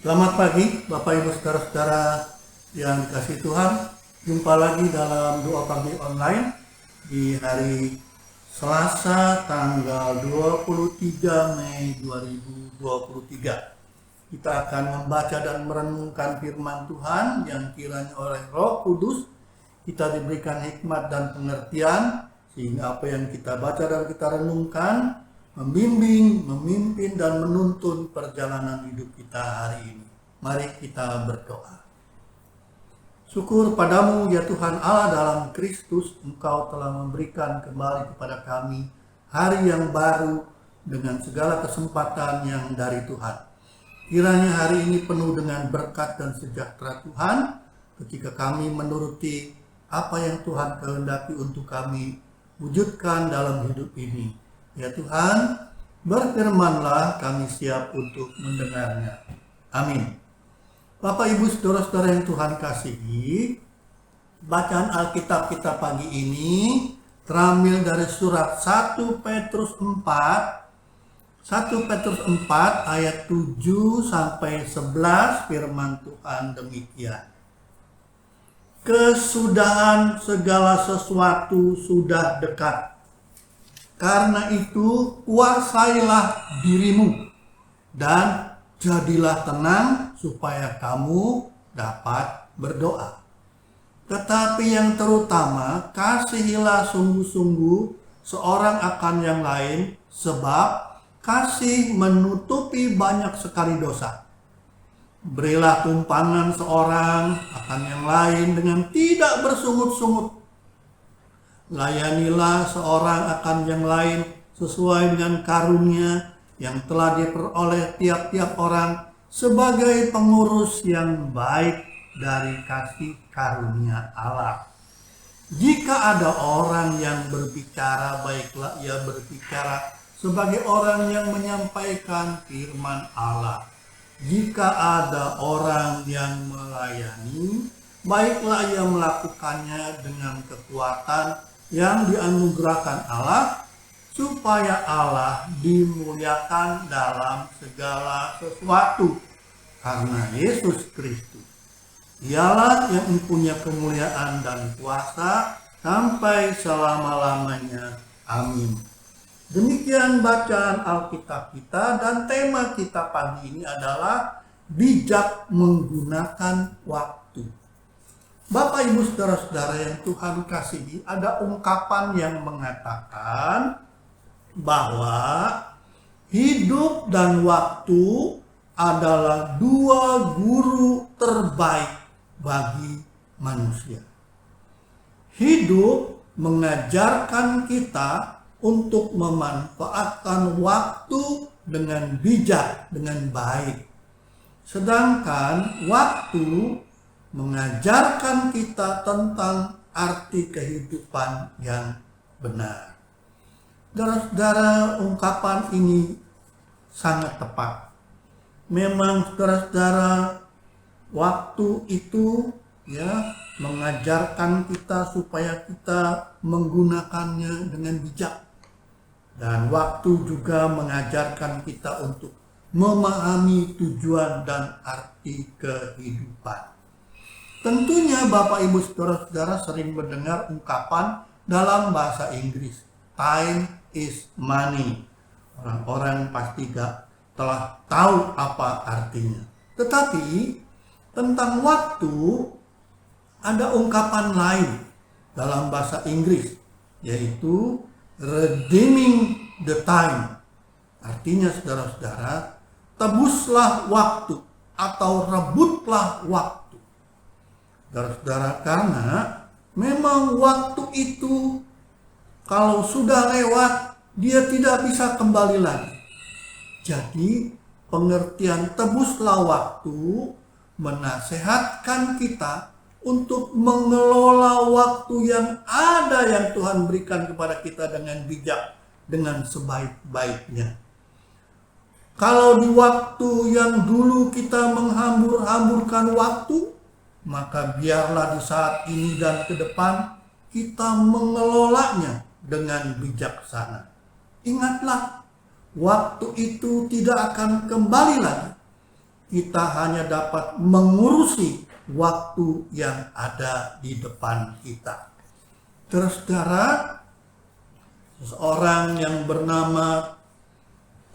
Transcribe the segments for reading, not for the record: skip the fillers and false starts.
Selamat pagi Bapak Ibu Saudara-saudara yang dikasihi Tuhan. Jumpa lagi dalam doa pagi online di hari Selasa tanggal 23 Mei 2023. Kita akan membaca dan merenungkan firman Tuhan yang kiranya oleh Roh Kudus kita diberikan hikmat dan pengertian sehingga apa yang kita baca dan kita renungkan membimbing, memimpin, dan menuntun perjalanan hidup kita hari ini. Mari kita berdoa. Syukur padamu ya Tuhan Allah dalam Kristus, Engkau telah memberikan kembali kepada kami hari yang baru dengan segala kesempatan yang dari Tuhan. Kiranya hari ini penuh dengan berkat dan sejahtera Tuhan ketika kami menuruti apa yang Tuhan kehendaki untuk kami wujudkan dalam hidup ini. Ya Tuhan, berfirmanlah, kami siap untuk mendengarnya. Amin. Bapak Ibu Saudara-saudara yang Tuhan kasihi, bacaan Alkitab kita pagi ini terambil dari surat 1 Petrus 4 ayat 7 sampai 11. Firman Tuhan demikian. Kesudahan segala sesuatu sudah dekat. Karena itu kuasailah dirimu dan jadilah tenang supaya kamu dapat berdoa. Tetapi yang terutama, kasihilah sungguh-sungguh seorang akan yang lain, sebab kasih menutupi banyak sekali dosa. Berilah tumpangan seorang akan yang lain dengan tidak bersungut-sungut. Layanilah seorang akan yang lain sesuai dengan karunia yang telah diperoleh tiap-tiap orang sebagai pengurus yang baik dari kasih karunia Allah. Jika ada orang yang berbicara, baiklah ia berbicara sebagai orang yang menyampaikan firman Allah. Jika ada orang yang melayani, baiklah ia melakukannya dengan kekuatan yang dianugerahkan Allah, supaya Allah dimuliakan dalam segala sesuatu karena Yesus Kristus. Ialah yang mempunyai kemuliaan dan kuasa sampai selama-lamanya. Amin. Demikian bacaan Alkitab kita, dan tema kita pagi ini adalah bijak menggunakan waktu. Bapak Ibu Saudara-saudara yang Tuhan kasihi, ada ungkapan yang mengatakan bahwa hidup dan waktu adalah dua guru terbaik bagi manusia. Hidup mengajarkan kita untuk memanfaatkan waktu dengan bijak, dengan baik. Sedangkan waktu mengajarkan kita tentang arti kehidupan yang benar. Saudara-saudara, ungkapan ini sangat tepat. Memang saudara-saudara, waktu itu mengajarkan kita supaya kita menggunakannya dengan bijak. Dan waktu juga mengajarkan kita untuk memahami tujuan dan arti kehidupan. Tentunya Bapak Ibu Saudara-saudara sering mendengar ungkapan dalam bahasa Inggris, time is money. Orang-orang pasti telah tahu apa artinya. Tetapi tentang waktu ada ungkapan lain dalam bahasa Inggris, yaitu redeeming the time. Artinya saudara-saudara, tebuslah waktu atau rebutlah waktu. Saudara-saudara, karena memang waktu itu kalau sudah lewat, dia tidak bisa kembali lagi. Jadi pengertian tebuslah waktu menasehatkan kita untuk mengelola waktu yang ada yang Tuhan berikan kepada kita dengan bijak, dengan sebaik-baiknya. Kalau di waktu yang dulu kita menghambur-hamburkan waktu, maka biarlah di saat ini dan ke depan kita mengelolanya dengan bijaksana. Ingatlah, waktu itu tidak akan kembali lagi. kita hanya dapat mengurusi waktu yang ada di depan kita. Terus saudara, seseorang yang bernama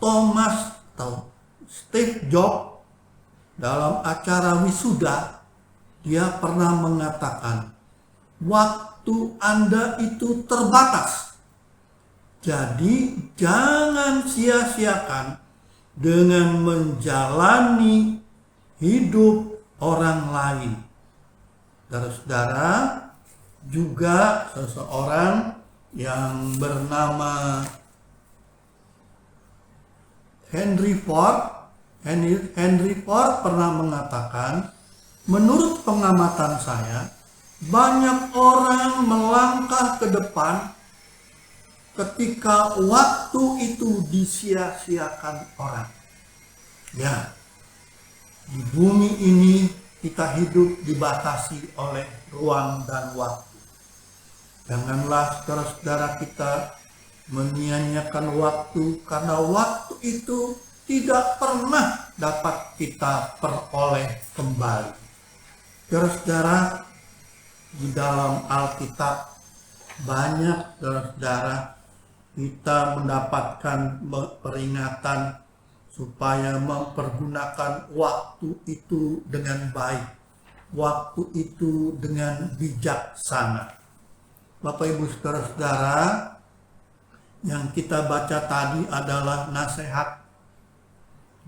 Thomas atau Steve Jobs dalam acara wisuda, dia pernah mengatakan, waktu Anda itu terbatas. Jadi jangan sia-siakan dengan menjalani hidup orang lain. Saudara, juga seseorang yang bernama Henry Ford pernah mengatakan, menurut pengamatan saya, banyak orang melangkah ke depan ketika waktu itu disia-siakan orang. Ya, di bumi ini kita hidup dibatasi oleh ruang dan waktu. Janganlah saudara-saudara kita menyia-nyiakan waktu, karena waktu itu tidak pernah dapat kita peroleh kembali. Saudara-saudara, di dalam Alkitab banyak saudara-saudara kita mendapatkan peringatan supaya mempergunakan waktu itu dengan baik, waktu itu dengan bijaksana. Bapak Ibu saudara-saudara, yang kita baca tadi adalah nasihat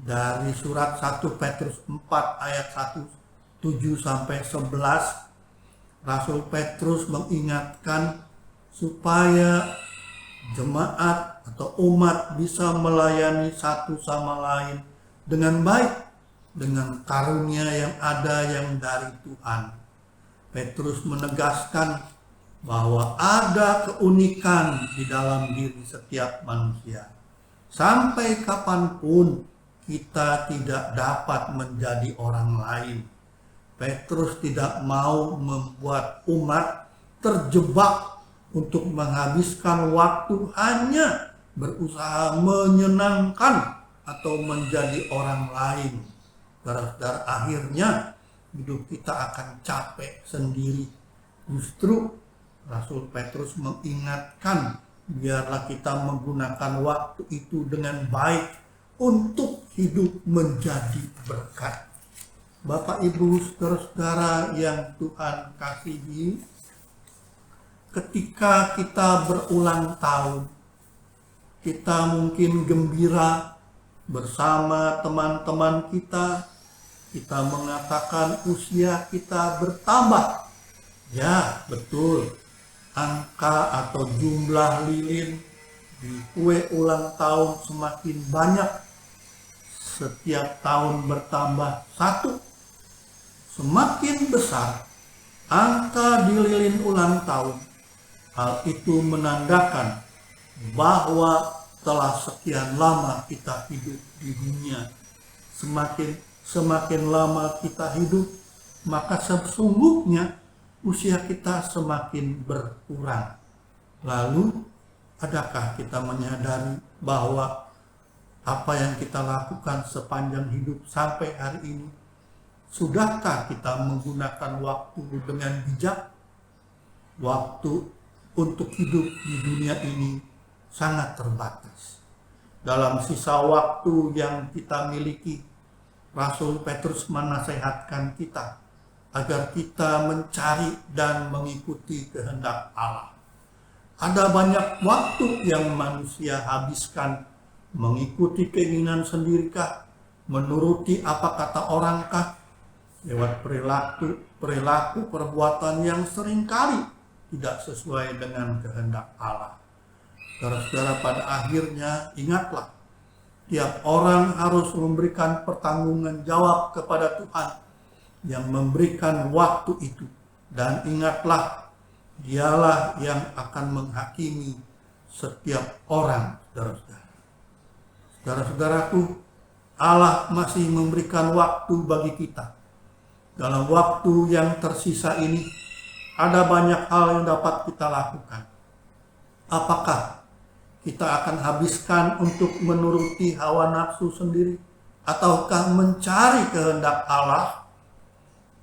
dari surat 1 Petrus 4 ayat 1:7-11. Rasul Petrus mengingatkan supaya jemaat atau umat bisa melayani satu sama lain dengan baik, dengan karunia yang ada yang dari Tuhan. Petrus menegaskan bahwa ada keunikan di dalam diri setiap manusia. Sampai kapanpun kita tidak dapat menjadi orang lain. Petrus tidak mau membuat umat terjebak untuk menghabiskan waktu hanya berusaha menyenangkan atau menjadi orang lain. Saudara-saudara, akhirnya hidup kita akan capek sendiri. Justru Rasul Petrus mengingatkan, biarlah kita menggunakan waktu itu dengan baik untuk hidup menjadi berkat. Bapak Ibu saudara-saudara yang Tuhan kasihi, ketika kita berulang tahun, kita mungkin gembira bersama teman-teman kita mengatakan usia kita bertambah. Ya, betul. Angka atau jumlah lilin di kue ulang tahun semakin banyak. Setiap tahun bertambah satu. Semakin besar angka di lilin ulang tahun, hal itu menandakan bahwa telah sekian lama kita hidup di dunia. Semakin lama kita hidup, maka sesungguhnya usia kita semakin berkurang. Lalu, adakah kita menyadari bahwa apa yang kita lakukan sepanjang hidup sampai hari ini, sudahkah kita menggunakan waktu dengan bijak? Waktu untuk hidup di dunia ini sangat terbatas. Dalam sisa waktu yang kita miliki, Rasul Petrus menasehatkan kita agar kita mencari dan mengikuti kehendak Allah. Ada banyak waktu yang manusia habiskan mengikuti keinginan sendirikah, menuruti apa kata orangkah, lewat perilaku perbuatan yang seringkali tidak sesuai dengan kehendak Allah. Saudara-saudara, pada akhirnya ingatlah, tiap orang harus memberikan pertanggungan jawab kepada Tuhan yang memberikan waktu itu. Dan ingatlah, dialah yang akan menghakimi setiap orang, saudara-saudara. Saudara-saudaraku, Allah masih memberikan waktu bagi kita. Dalam waktu yang tersisa ini, ada banyak hal yang dapat kita lakukan. Apakah kita akan habiskan untuk menuruti hawa nafsu sendiri, ataukah mencari kehendak Allah,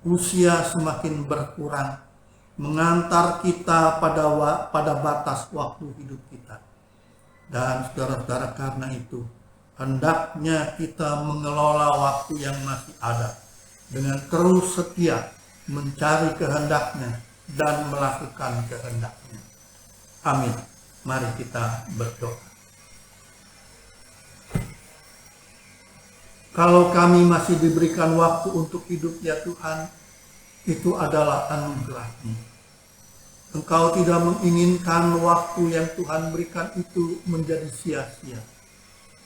usia semakin berkurang, mengantar kita pada batas waktu hidup kita. Dan saudara-saudara, karena itu hendaknya kita mengelola waktu yang masih ada dengan terus setia mencari kehendaknya dan melakukan kehendaknya. Amin. Mari kita berdoa. Kalau kami masih diberikan waktu untuk hidup, ya Tuhan, itu adalah anugerah-Mu. Engkau tidak menginginkan waktu yang Tuhan berikan itu menjadi sia-sia.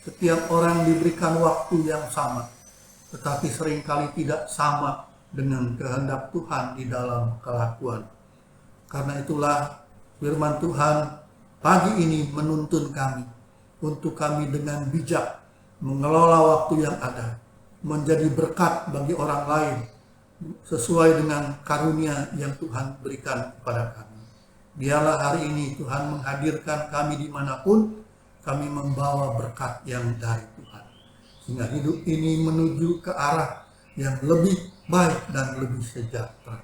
Setiap orang diberikan waktu yang sama, tetapi seringkali tidak sama dengan kehendak Tuhan di dalam kelakuan. Karena itulah firman Tuhan pagi ini menuntun kami untuk kami dengan bijak mengelola waktu yang ada, menjadi berkat bagi orang lain sesuai dengan karunia yang Tuhan berikan kepada kami. Biarlah hari ini Tuhan menghadirkan kami dimanapun, kami membawa berkat yang dari Tuhan. Sehingga hidup ini menuju ke arah yang lebih baik dan lebih sejahtera.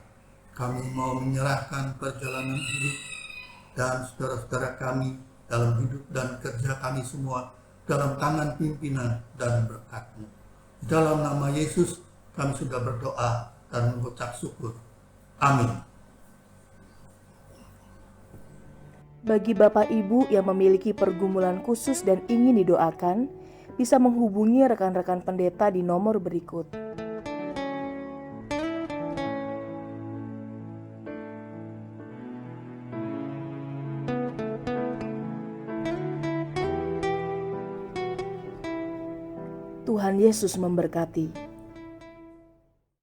Kami mau menyerahkan perjalanan hidup dan saudara-saudara kami dalam hidup dan kerja kami semua dalam tangan pimpinan dan berkat-Mu. Dalam nama Yesus kami sudah berdoa dan mengucap syukur. Amin. Bagi Bapak Ibu yang memiliki pergumulan khusus dan ingin didoakan, bisa menghubungi rekan-rekan pendeta di nomor berikut. Tuhan Yesus memberkati.